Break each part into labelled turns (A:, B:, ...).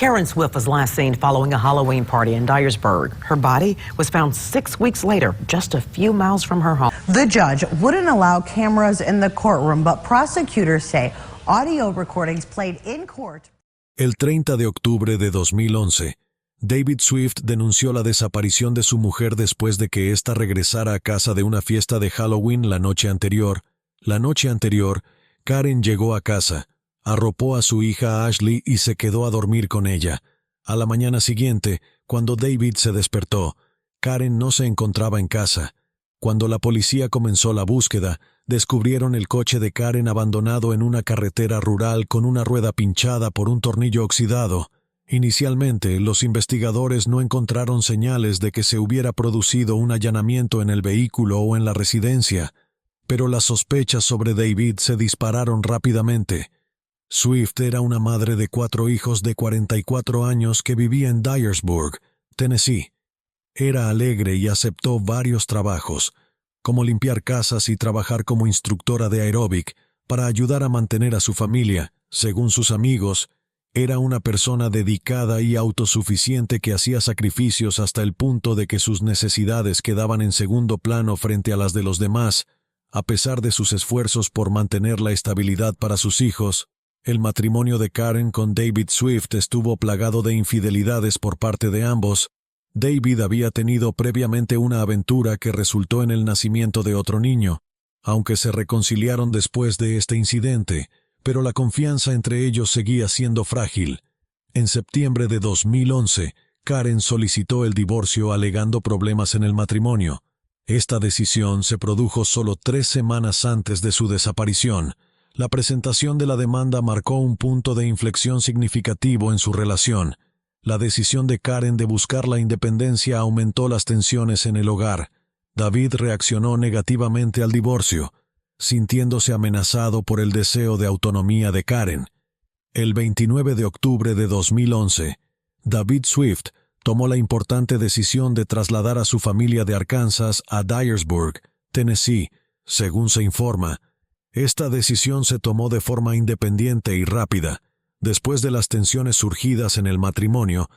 A: Karen Swift was last seen following a Halloween party in Dyersburg. Her body was found 6 weeks later, just a few miles from her home.
B: The judge wouldn't allow cameras in the courtroom, but prosecutors say audio recordings played in court.
C: El 30 de octubre de 2011, David Swift denunció la desaparición de su mujer después de que ésta regresara a casa de una fiesta de Halloween la noche anterior. La noche anterior, Karen llegó a casa, arropó a su hija Ashley y se quedó a dormir con ella. A la mañana siguiente, cuando David se despertó, Karen no se encontraba en casa. Cuando la policía comenzó la búsqueda, descubrieron el coche de Karen abandonado en una carretera rural con una rueda pinchada por un tornillo oxidado. Inicialmente, los investigadores no encontraron señales de que se hubiera producido un allanamiento en el vehículo o en la residencia, pero las sospechas sobre David se dispararon rápidamente. Swift era una madre de 4 hijos de 44 años que vivía en Dyersburg, Tennessee. Era alegre y aceptó varios trabajos, como limpiar casas y trabajar como instructora de aeróbic, para ayudar a mantener a su familia. Según sus amigos, era una persona dedicada y autosuficiente que hacía sacrificios hasta el punto de que sus necesidades quedaban en segundo plano frente a las de los demás. A pesar de sus esfuerzos por mantener la estabilidad para sus hijos, el matrimonio de Karen con David Swift estuvo plagado de infidelidades por parte de ambos. David había tenido previamente una aventura que resultó en el nacimiento de otro niño, aunque se reconciliaron después de este incidente, pero la confianza entre ellos seguía siendo frágil. En septiembre de 2011, Karen solicitó el divorcio alegando problemas en el matrimonio. Esta decisión se produjo solo 3 semanas antes de su desaparición. La presentación de la demanda marcó un punto de inflexión significativo en su relación. La decisión de Karen de buscar la independencia aumentó las tensiones en el hogar. David reaccionó negativamente al divorcio, sintiéndose amenazado por el deseo de autonomía de Karen. El 29 de octubre de 2011, David Swift tomó la importante decisión de trasladar a su familia de Arkansas a Dyersburg, Tennessee, según se informa. Esta decisión se tomó de forma independiente y rápida. Después de las tensiones surgidas en el matrimonio,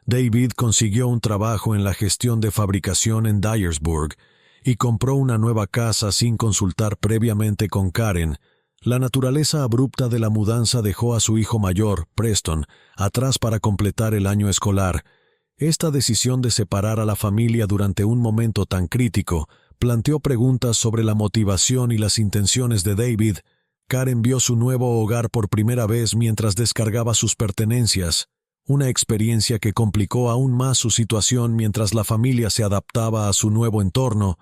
C: David consiguió un trabajo en la gestión de fabricación en Dyersburg y compró una nueva casa sin consultar previamente con Karen. La naturaleza abrupta de la mudanza dejó a su hijo mayor, Preston, atrás para completar el año escolar. Esta decisión de separar a la familia durante un momento tan crítico planteó preguntas sobre la motivación y las intenciones de David. Karen vio su nuevo hogar por primera vez mientras descargaba sus pertenencias, una experiencia que complicó aún más su situación mientras la familia se adaptaba a su nuevo entorno.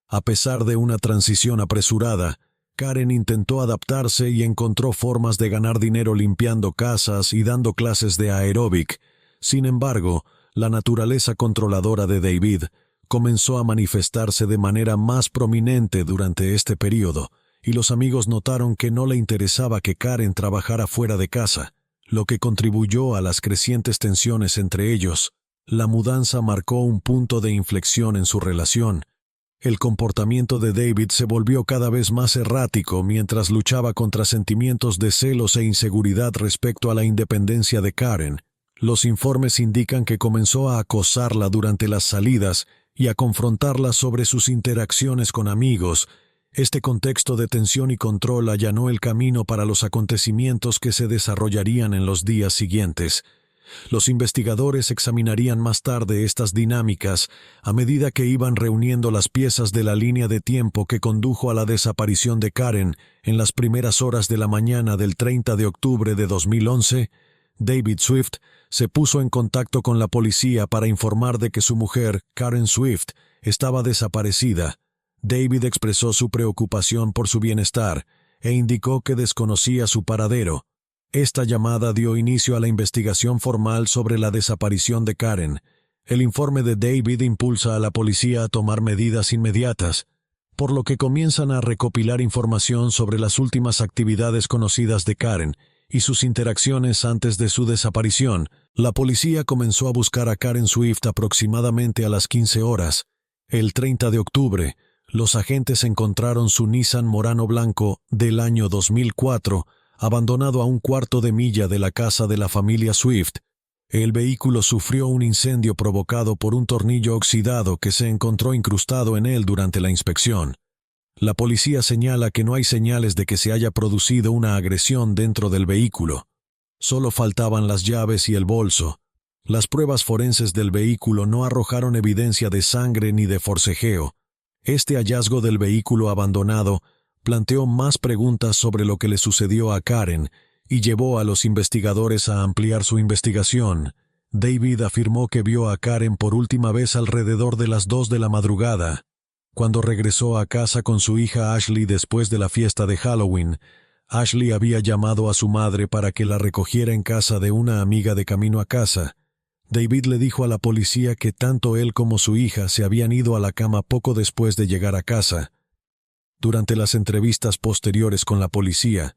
C: A pesar de una transición apresurada, Karen intentó adaptarse y encontró formas de ganar dinero limpiando casas y dando clases de aeróbic. Sin embargo, la naturaleza controladora de David comenzó a manifestarse de manera más prominente durante este período, y los amigos notaron que no le interesaba que Karen trabajara fuera de casa, lo que contribuyó a las crecientes tensiones entre ellos. La mudanza marcó un punto de inflexión en su relación. El comportamiento de David se volvió cada vez más errático mientras luchaba contra sentimientos de celos e inseguridad respecto a la independencia de Karen. Los informes indican que comenzó a acosarla durante las salidas y a confrontarla sobre sus interacciones con amigos. Este contexto de tensión y control allanó el camino para los acontecimientos que se desarrollarían en los días siguientes. Los investigadores examinarían más tarde estas dinámicas a medida que iban reuniendo las piezas de la línea de tiempo que condujo a la desaparición de Karen. En las primeras horas de la mañana del 30 de octubre de 2011, David Swift se puso en contacto con la policía para informar de que su mujer, Karen Swift, estaba desaparecida. David expresó su preocupación por su bienestar e indicó que desconocía su paradero. Esta llamada dio inicio a la investigación formal sobre la desaparición de Karen. El informe de David impulsa a la policía a tomar medidas inmediatas, por lo que comienzan a recopilar información sobre las últimas actividades conocidas de Karen y sus interacciones antes de su desaparición. La policía comenzó a buscar a Karen Swift aproximadamente a las 15 horas. El 30 de octubre, los agentes encontraron su Nissan Murano blanco del año 2004, abandonado a 1/4 de milla de la casa de la familia Swift. El vehículo sufrió un incendio provocado por un tornillo oxidado que se encontró incrustado en él durante la inspección. La policía señala que no hay señales de que se haya producido una agresión dentro del vehículo. Solo faltaban las llaves y el bolso. Las pruebas forenses del vehículo no arrojaron evidencia de sangre ni de forcejeo. Este hallazgo del vehículo abandonado planteó más preguntas sobre lo que le sucedió a Karen y llevó a los investigadores a ampliar su investigación. David afirmó que vio a Karen por última vez alrededor de las 2 de la madrugada. Cuando regresó a casa con su hija Ashley después de la fiesta de Halloween, Ashley había llamado a su madre para que la recogiera en casa de una amiga de camino a casa. David le dijo a la policía que tanto él como su hija se habían ido a la cama poco después de llegar a casa. Durante las entrevistas posteriores con la policía,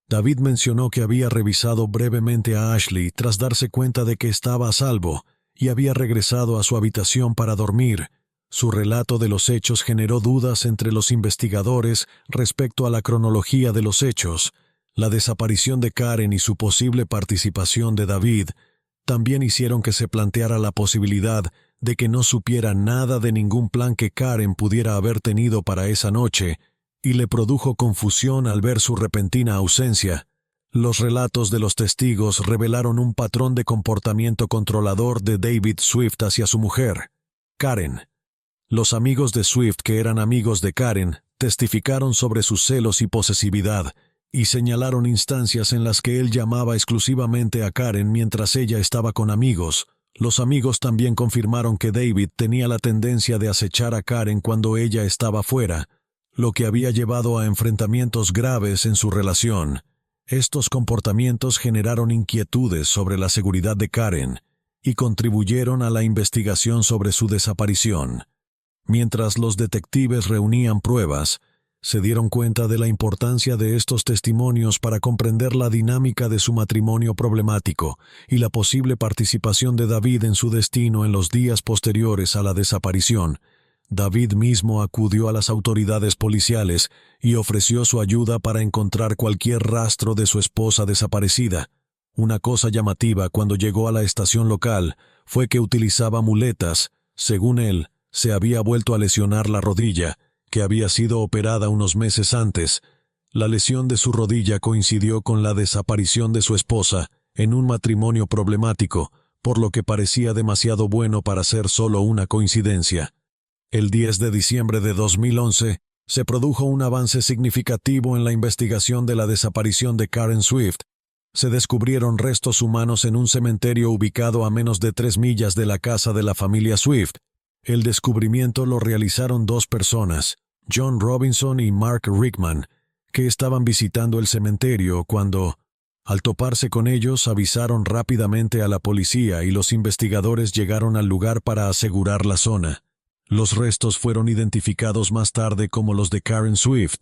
C: David mencionó que había revisado brevemente a Ashley tras darse cuenta de que estaba a salvo y había regresado a su habitación para dormir. Su relato de los hechos generó dudas entre los investigadores respecto a la cronología de los hechos. La desaparición de Karen y su posible participación de David también hicieron que se planteara la posibilidad de que no supiera nada de ningún plan que Karen pudiera haber tenido para esa noche, y le produjo confusión al ver su repentina ausencia. Los relatos de los testigos revelaron un patrón de comportamiento controlador de David Swift hacia su mujer, Karen. Los amigos de Swift, que eran amigos de Karen, testificaron sobre sus celos y posesividad, y señalaron instancias en las que él llamaba exclusivamente a Karen mientras ella estaba con amigos. Los amigos también confirmaron que David tenía la tendencia de acechar a Karen cuando ella estaba fuera, lo que había llevado a enfrentamientos graves en su relación. Estos comportamientos generaron inquietudes sobre la seguridad de Karen y contribuyeron a la investigación sobre su desaparición. Mientras los detectives reunían pruebas, se dieron cuenta de la importancia de estos testimonios para comprender la dinámica de su matrimonio problemático y la posible participación de David en su destino en los días posteriores a la desaparición. David mismo acudió a las autoridades policiales y ofreció su ayuda para encontrar cualquier rastro de su esposa desaparecida. Una cosa llamativa cuando llegó a la estación local fue que utilizaba muletas. Según él, se había vuelto a lesionar la rodilla, que había sido operada unos meses antes. La lesión de su rodilla coincidió con la desaparición de su esposa, en un matrimonio problemático, por lo que parecía demasiado bueno para ser solo una coincidencia. El 10 de diciembre de 2011, se produjo un avance significativo en la investigación de la desaparición de Karen Swift. Se descubrieron restos humanos en un cementerio ubicado a menos de 3 millas de la casa de la familia Swift. El descubrimiento lo realizaron 2 personas, John Robinson y Mark Rickman, que estaban visitando el cementerio cuando, al toparse con ellos, avisaron rápidamente a la policía y los investigadores llegaron al lugar para asegurar la zona. Los restos fueron identificados más tarde como los de Karen Swift.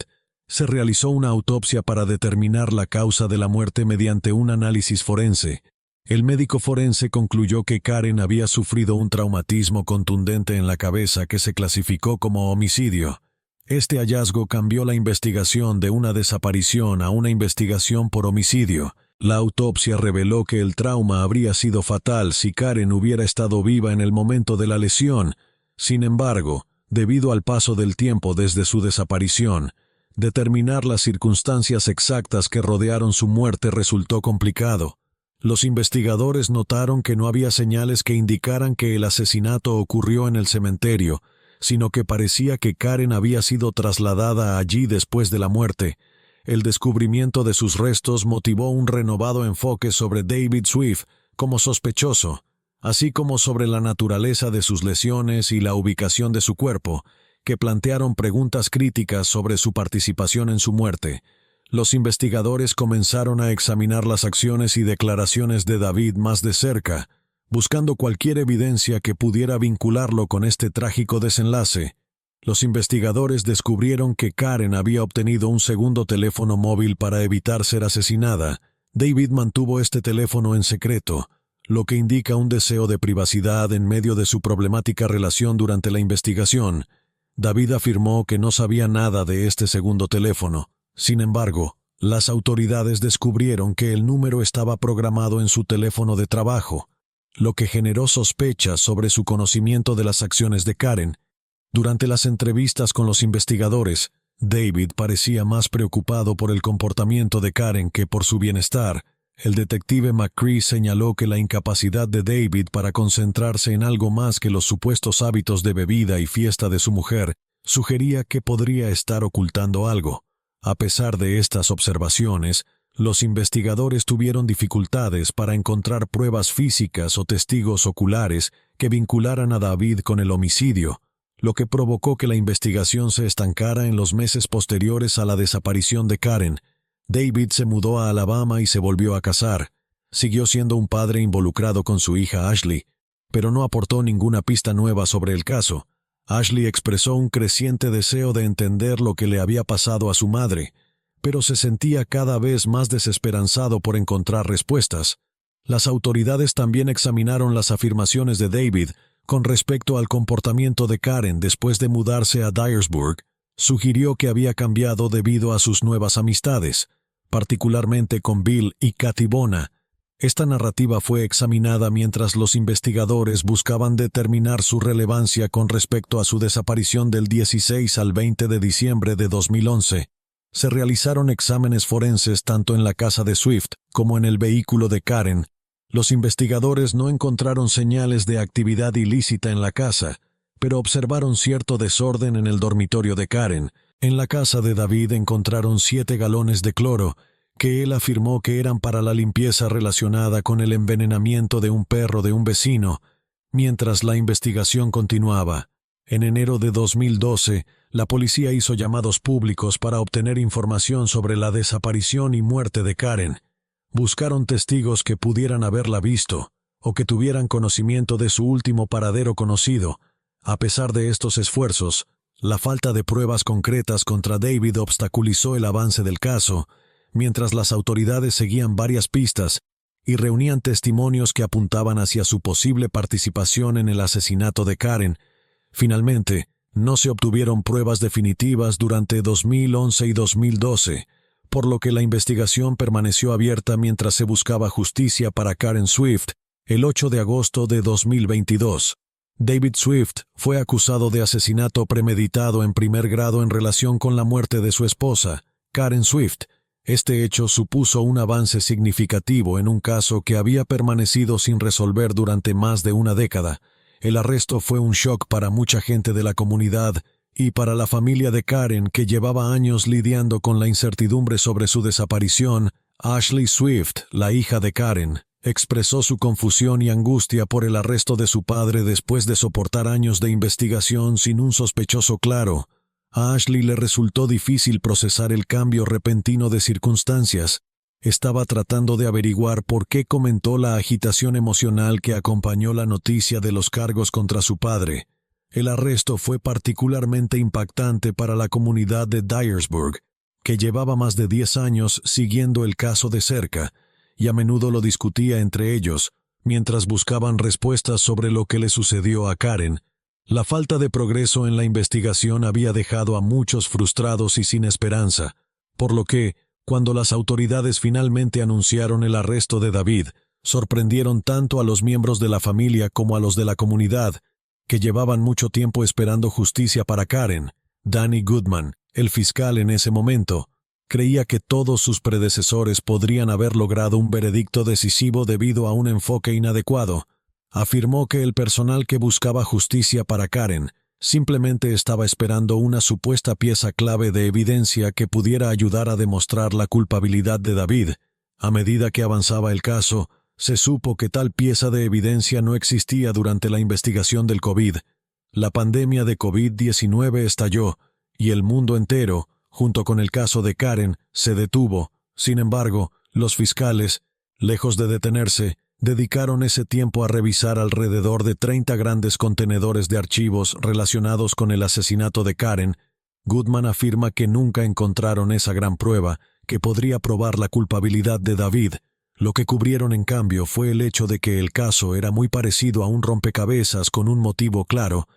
C: Se realizó una autopsia para determinar la causa de la muerte mediante un análisis forense. El médico forense concluyó que Karen había sufrido un traumatismo contundente en la cabeza que se clasificó como homicidio. Este hallazgo cambió la investigación de una desaparición a una investigación por homicidio. La autopsia reveló que el trauma habría sido fatal si Karen hubiera estado viva en el momento de la lesión. Sin embargo, debido al paso del tiempo desde su desaparición, determinar las circunstancias exactas que rodearon su muerte resultó complicado. Los investigadores notaron que no había señales que indicaran que el asesinato ocurrió en el cementerio, sino que parecía que Karen había sido trasladada allí después de la muerte. El descubrimiento de sus restos motivó un renovado enfoque sobre David Swift como sospechoso, así como sobre la naturaleza de sus lesiones y la ubicación de su cuerpo, que plantearon preguntas críticas sobre su participación en su muerte. Los investigadores comenzaron a examinar las acciones y declaraciones de David más de cerca, buscando cualquier evidencia que pudiera vincularlo con este trágico desenlace. Los investigadores descubrieron que Karen había obtenido un segundo teléfono móvil para evitar ser asesinada. David mantuvo este teléfono en secreto, lo que indica un deseo de privacidad en medio de su problemática relación durante la investigación. David afirmó que no sabía nada de este segundo teléfono. Sin embargo, las autoridades descubrieron que el número estaba programado en su teléfono de trabajo. lo que generó sospechas sobre su conocimiento de las acciones de Karen. Durante las entrevistas con los investigadores, David parecía más preocupado por el comportamiento de Karen que por su bienestar. El detective McCree señaló que la incapacidad de David para concentrarse en algo más que los supuestos hábitos de bebida y fiesta de su mujer sugería que podría estar ocultando algo. A pesar de estas observaciones, los investigadores tuvieron dificultades para encontrar pruebas físicas o testigos oculares que vincularan a David con el homicidio, lo que provocó que la investigación se estancara en los meses posteriores a la desaparición de Karen. David se mudó a Alabama y se volvió a casar. Siguió siendo un padre involucrado con su hija Ashley, pero no aportó ninguna pista nueva sobre el caso. Ashley expresó un creciente deseo de entender lo que le había pasado a su madre, pero se sentía cada vez más desesperanzado por encontrar respuestas. Las autoridades también examinaron las afirmaciones de David con respecto al comportamiento de Karen después de mudarse a Dyersburg. Sugirió que había cambiado debido a sus nuevas amistades, particularmente con Bill y Kathy Bona. Esta narrativa fue examinada mientras los investigadores buscaban determinar su relevancia con respecto a su desaparición del 16 al 20 de diciembre de 2011. Se realizaron exámenes forenses tanto en la casa de Swift como en el vehículo de Karen. Los investigadores no encontraron señales de actividad ilícita en la casa, pero observaron cierto desorden en el dormitorio de Karen. En la casa de David encontraron 7 galones de cloro, que él afirmó que eran para la limpieza relacionada con el envenenamiento de un perro de un vecino. Mientras la investigación continuaba, en enero de 2012, la policía hizo llamados públicos para obtener información sobre la desaparición y muerte de Karen. Buscaron testigos que pudieran haberla visto, o que tuvieran conocimiento de su último paradero conocido. A pesar de estos esfuerzos, la falta de pruebas concretas contra David obstaculizó el avance del caso, mientras las autoridades seguían varias pistas y reunían testimonios que apuntaban hacia su posible participación en el asesinato de Karen. Finalmente, no se obtuvieron pruebas definitivas durante 2011 y 2012, por lo que la investigación permaneció abierta mientras se buscaba justicia para Karen Swift. El 8 de agosto de 2022, David Swift fue acusado de asesinato premeditado en primer grado en relación con la muerte de su esposa, Karen Swift. Este hecho supuso un avance significativo en un caso que había permanecido sin resolver durante más de una década. El arresto fue un shock para mucha gente de la comunidad y para la familia de Karen, que llevaba años lidiando con la incertidumbre sobre su desaparición. Ashley Swift, la hija de Karen, expresó su confusión y angustia por el arresto de su padre después de soportar años de investigación sin un sospechoso claro. A Ashley le resultó difícil procesar el cambio repentino de circunstancias. Estaba tratando de averiguar por qué comentó la agitación emocional que acompañó la noticia de los cargos contra su padre. El arresto fue particularmente impactante para la comunidad de Dyersburg, que llevaba más de 10 años siguiendo el caso de cerca, y a menudo lo discutía entre ellos, mientras buscaban respuestas sobre lo que le sucedió a Karen. La falta de progreso en la investigación había dejado a muchos frustrados y sin esperanza, por lo que, cuando las autoridades finalmente anunciaron el arresto de David, sorprendieron tanto a los miembros de la familia como a los de la comunidad, que llevaban mucho tiempo esperando justicia para Karen. Danny Goodman, el fiscal en ese momento, creía que todos sus predecesores podrían haber logrado un veredicto decisivo debido a un enfoque inadecuado. Afirmó que el personal que buscaba justicia para Karen simplemente estaba esperando una supuesta pieza clave de evidencia que pudiera ayudar a demostrar la culpabilidad de David. A medida que avanzaba el caso, se supo que tal pieza de evidencia no existía durante la investigación del COVID. La pandemia de COVID-19 estalló, y el mundo entero, junto con el caso de Karen, se detuvo. Sin embargo, los fiscales, lejos de detenerse, dedicaron ese tiempo a revisar alrededor de 30 grandes contenedores de archivos relacionados con el asesinato de Karen. Goodman afirma que nunca encontraron esa gran prueba que podría probar la culpabilidad de David. Lo que cubrieron en cambio fue el hecho de que el caso era muy parecido a un rompecabezas con un motivo claro.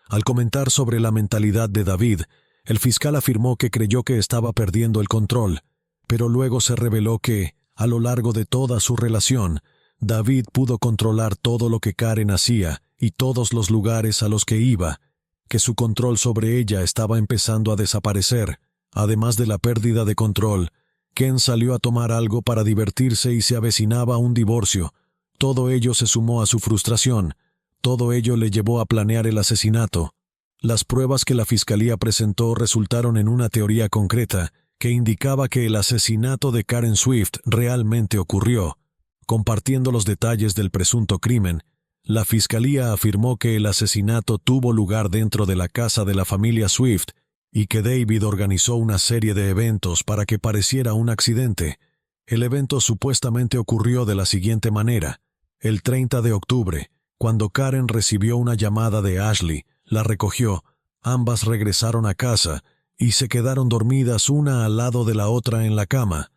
C: Al comentar sobre la mentalidad de David, el fiscal afirmó que creyó que estaba perdiendo el control, pero luego se reveló que, a lo largo de toda su relación, David pudo controlar todo lo que Karen hacía y todos los lugares a los que iba, que su control sobre ella estaba empezando a desaparecer. Además de la pérdida de control, Ken salió a tomar algo para divertirse y se avecinaba un divorcio. Todo ello se sumó a su frustración. Todo ello le llevó a planear el asesinato. Las pruebas que la fiscalía presentó resultaron en una teoría concreta que indicaba que el asesinato de Karen Swift realmente ocurrió. Compartiendo los detalles del presunto crimen, la fiscalía afirmó que el asesinato tuvo lugar dentro de la casa de la familia Swift y que David organizó una serie de eventos para que pareciera un accidente. El evento supuestamente ocurrió de la siguiente manera. El 30 de octubre, cuando Karen recibió una llamada de Ashley, la recogió, ambas regresaron a casa y se quedaron dormidas una al lado de la otra en la cama.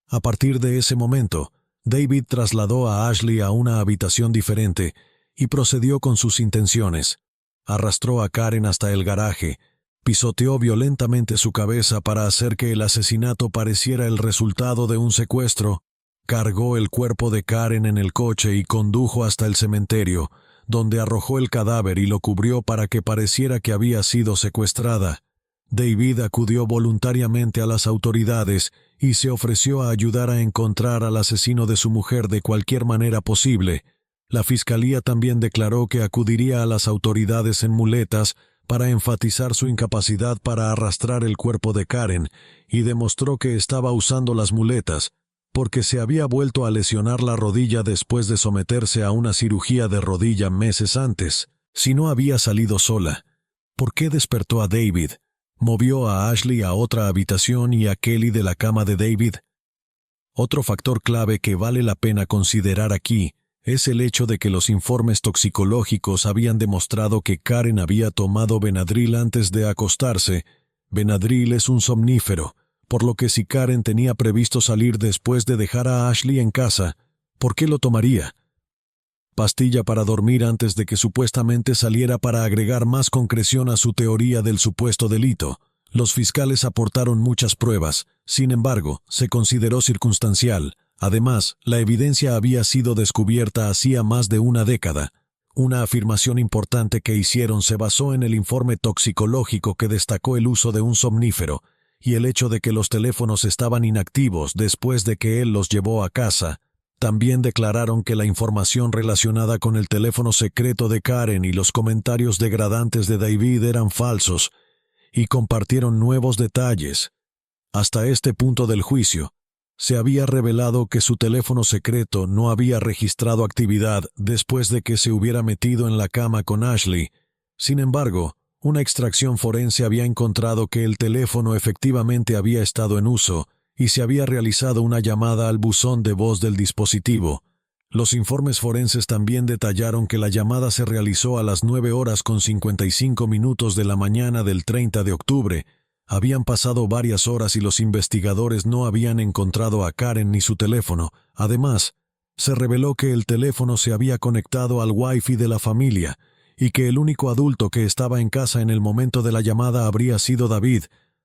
C: A partir de ese momento, David trasladó a Ashley a una habitación diferente y procedió con sus intenciones. Arrastró a Karen hasta el garaje, pisoteó violentamente su cabeza para hacer que el asesinato pareciera el resultado de un secuestro, cargó el cuerpo de Karen en el coche y condujo hasta el cementerio, donde arrojó el cadáver y lo cubrió para que pareciera que había sido secuestrada. David acudió voluntariamente a las autoridades y se ofreció a ayudar a encontrar al asesino de su mujer de cualquier manera posible. La fiscalía también declaró que acudiría a las autoridades en muletas para enfatizar su incapacidad para arrastrar el cuerpo de Karen y demostró que estaba usando las muletas porque se había vuelto a lesionar la rodilla después de someterse a una cirugía de rodilla meses antes. Si no había salido sola, ¿por qué despertó a David? ¿Movió a Ashley a otra habitación y a Kelly de la cama de David? Otro factor clave que vale la pena considerar aquí es el hecho de que los informes toxicológicos habían demostrado que Karen había tomado Benadryl antes de acostarse. Benadryl es un somnífero, por lo que si Karen tenía previsto salir después de dejar a Ashley en casa, ¿por qué lo tomaría? Pastilla para dormir antes de que supuestamente saliera para agregar más concreción a su teoría del supuesto delito. Los fiscales aportaron muchas pruebas, sin embargo, se consideró circunstancial. Además, la evidencia había sido descubierta hacía más de una década. Una afirmación importante que hicieron se basó en el informe toxicológico que destacó el uso de un somnífero y el hecho de que los teléfonos estaban inactivos después de que él los llevó a casa. También declararon que la información relacionada con el teléfono secreto de Karen y los comentarios degradantes de David eran falsos, y compartieron nuevos detalles. Hasta este punto del juicio, se había revelado que su teléfono secreto no había registrado actividad después de que se hubiera metido en la cama con Ashley. Sin embargo, una extracción forense había encontrado que el teléfono efectivamente había estado en uso y se había realizado una llamada al buzón de voz del dispositivo. Los informes forenses también detallaron que la llamada se realizó a las 9:55 de la mañana del 30 de octubre. Habían pasado varias horas y los investigadores no habían encontrado a Karen ni su teléfono. Además, se reveló que el teléfono se había conectado al Wi-Fi de la familia y que el único adulto que estaba en casa en el momento de la llamada habría sido David.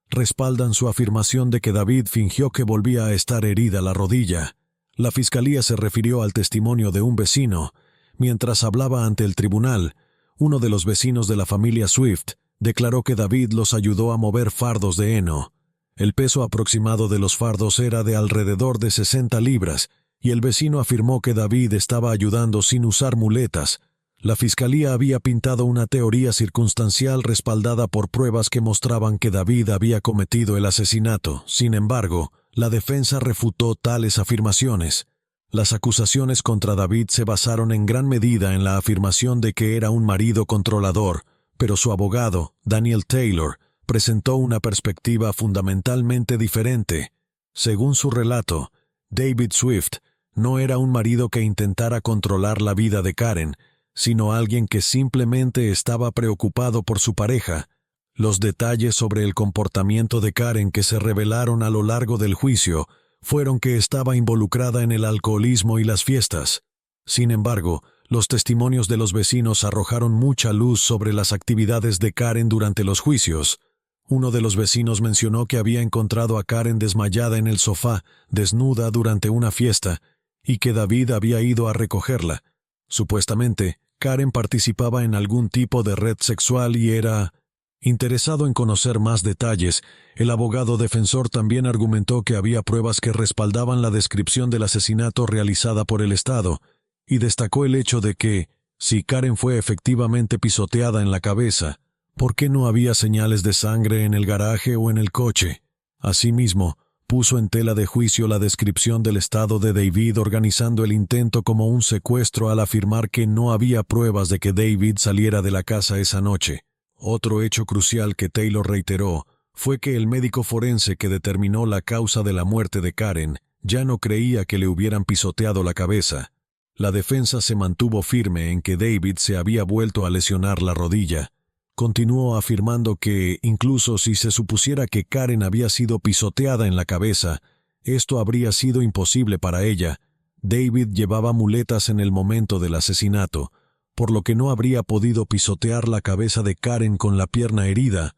C: Respaldan su afirmación de que David fingió que volvía a estar herida la rodilla. La fiscalía se refirió al testimonio de un vecino. Mientras hablaba ante el tribunal, uno de los vecinos de la familia Swift declaró que David los ayudó a mover fardos de heno. El peso aproximado de los fardos era de alrededor de 60 libras, y el vecino afirmó que David estaba ayudando sin usar muletas. La fiscalía había pintado una teoría circunstancial respaldada por pruebas que mostraban que David había cometido el asesinato. Sin embargo, la defensa refutó tales afirmaciones. Las acusaciones contra David se basaron en gran medida en la afirmación de que era un marido controlador, pero su abogado, Daniel Taylor, presentó una perspectiva fundamentalmente diferente. Según su relato, David Swift no era un marido que intentara controlar la vida de Karen, sino alguien que simplemente estaba preocupado por su pareja. Los detalles sobre el comportamiento de Karen que se revelaron a lo largo del juicio fueron que estaba involucrada en el alcoholismo y las fiestas. Sin embargo, los testimonios de los vecinos arrojaron mucha luz sobre las actividades de Karen durante los juicios. Uno de los vecinos mencionó que había encontrado a Karen desmayada en el sofá, desnuda durante una fiesta, y que David había ido a recogerla. Supuestamente, Karen participaba en algún tipo de red sexual y era... Interesado en conocer más detalles, el abogado defensor también argumentó que había pruebas que respaldaban la descripción del asesinato realizada por el Estado, y destacó el hecho de que, si Karen fue efectivamente pisoteada en la cabeza, ¿por qué no había señales de sangre en el garaje o en el coche? Asimismo, puso en tela de juicio la descripción del estado de David organizando el intento como un secuestro al afirmar que no había pruebas de que David saliera de la casa esa noche. Otro hecho crucial que Taylor reiteró fue que el médico forense que determinó la causa de la muerte de Karen ya no creía que le hubieran pisoteado la cabeza. La defensa se mantuvo firme en que David se había vuelto a lesionar la rodilla. Continuó afirmando que, incluso si se supusiera que Karen había sido pisoteada en la cabeza, esto habría sido imposible para ella. David llevaba muletas en el momento del asesinato, por lo que no habría podido pisotear la cabeza de Karen con la pierna herida.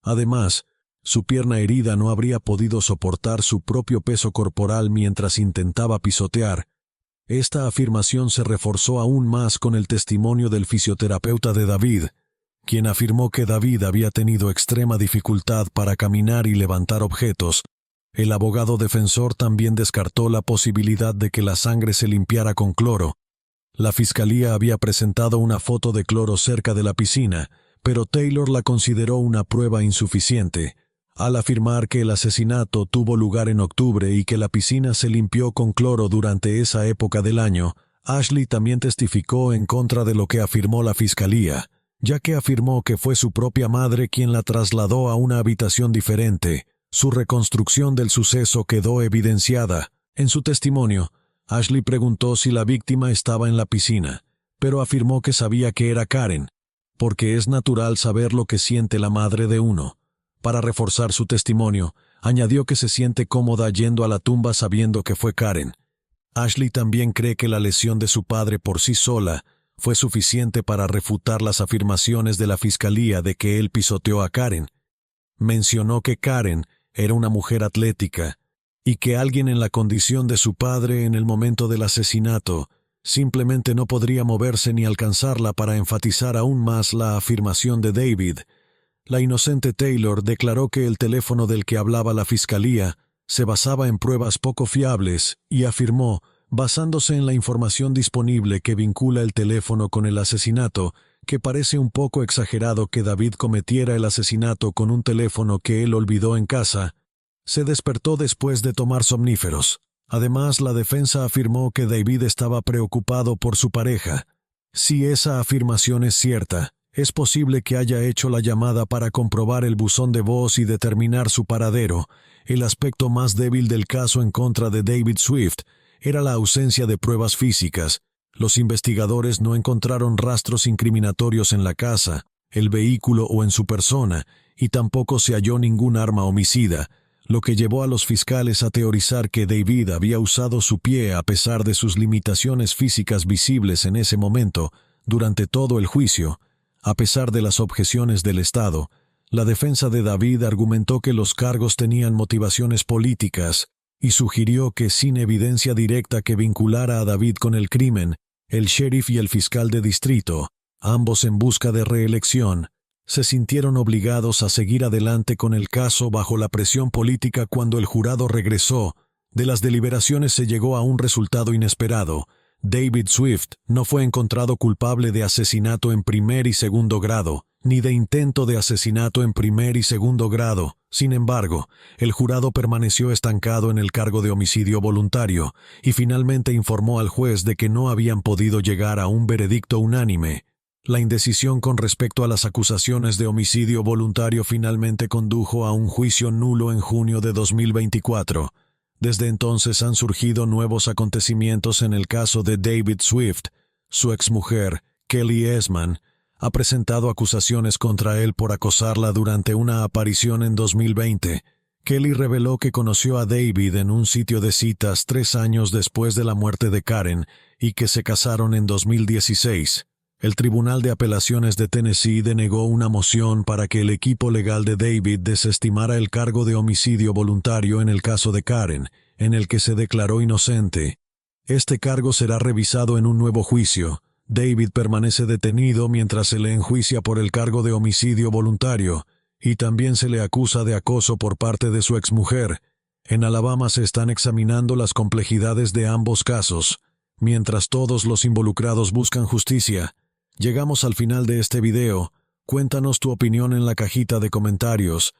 C: Además, su pierna herida no habría podido soportar su propio peso corporal mientras intentaba pisotear. Esta afirmación se reforzó aún más con el testimonio del fisioterapeuta de David, quien afirmó que David había tenido extrema dificultad para caminar y levantar objetos. El abogado defensor también descartó la posibilidad de que la sangre se limpiara con cloro. La fiscalía había presentado una foto de cloro cerca de la piscina, pero Taylor la consideró una prueba insuficiente, al afirmar que el asesinato tuvo lugar en octubre y que la piscina se limpió con cloro durante esa época del año. Ashley también testificó en contra de lo que afirmó la fiscalía, ya que afirmó que fue su propia madre quien la trasladó a una habitación diferente. Su reconstrucción del suceso quedó evidenciada. En su testimonio, Ashley preguntó si la víctima estaba en la piscina, pero afirmó que sabía que era Karen, porque es natural saber lo que siente la madre de uno. Para reforzar su testimonio, añadió que se siente cómoda yendo a la tumba sabiendo que fue Karen. Ashley también cree que la lesión de su padre por sí sola fue suficiente para refutar las afirmaciones de la fiscalía de que él pisoteó a Karen. Mencionó que Karen era una mujer atlética y que alguien en la condición de su padre en el momento del asesinato simplemente no podría moverse ni alcanzarla para enfatizar aún más la afirmación de David. La inocente Taylor declaró que el teléfono del que hablaba la fiscalía se basaba en pruebas poco fiables y afirmó, basándose en la información disponible que vincula el teléfono con el asesinato, que parece un poco exagerado que David cometiera el asesinato con un teléfono que él olvidó en casa. Se despertó después de tomar somníferos. Además, la defensa afirmó que David estaba preocupado por su pareja. Si esa afirmación es cierta, es posible que haya hecho la llamada para comprobar el buzón de voz y determinar su paradero. El aspecto más débil del caso en contra de David Swift era la ausencia de pruebas físicas. Los investigadores no encontraron rastros incriminatorios en la casa, el vehículo o en su persona, y tampoco se halló ningún arma homicida, lo que llevó a los fiscales a teorizar que David había usado su pie a pesar de sus limitaciones físicas visibles en ese momento. Durante todo el juicio, a pesar de las objeciones del Estado, la defensa de David argumentó que los cargos tenían motivaciones políticas y sugirió que sin evidencia directa que vinculara a David con el crimen, el sheriff y el fiscal de distrito, ambos en busca de reelección, se sintieron obligados a seguir adelante con el caso bajo la presión política. Cuando el jurado regresó de las deliberaciones se llegó a un resultado inesperado. David Swift no fue encontrado culpable de asesinato en primer y segundo grado, ni de intento de asesinato en primer y segundo grado. Sin embargo, el jurado permaneció estancado en el cargo de homicidio voluntario y finalmente informó al juez de que no habían podido llegar a un veredicto unánime. La indecisión con respecto a las acusaciones de homicidio voluntario finalmente condujo a un juicio nulo en junio de 2024. Desde entonces han surgido nuevos acontecimientos en el caso de David Swift. Su exmujer, Kelly Esman, ha presentado acusaciones contra él por acosarla durante una aparición en 2020. Kelly reveló que conoció a David en un sitio de citas 3 años después de la muerte de Karen y que se casaron en 2016. El Tribunal de Apelaciones de Tennessee denegó una moción para que el equipo legal de David desestimara el cargo de homicidio voluntario en el caso de Karen, en el que se declaró inocente. Este cargo será revisado en un nuevo juicio. David permanece detenido mientras se le enjuicia por el cargo de homicidio voluntario, y también se le acusa de acoso por parte de su exmujer. En Alabama se están examinando las complejidades de ambos casos, mientras todos los involucrados buscan justicia. Llegamos al final de este video. Cuéntanos tu opinión en la cajita de comentarios.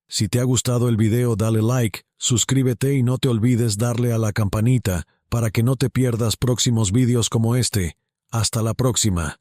C: Si te ha gustado el video, dale like, suscríbete y no te olvides darle a la campanita para que no te pierdas próximos vídeos como este. Hasta la próxima.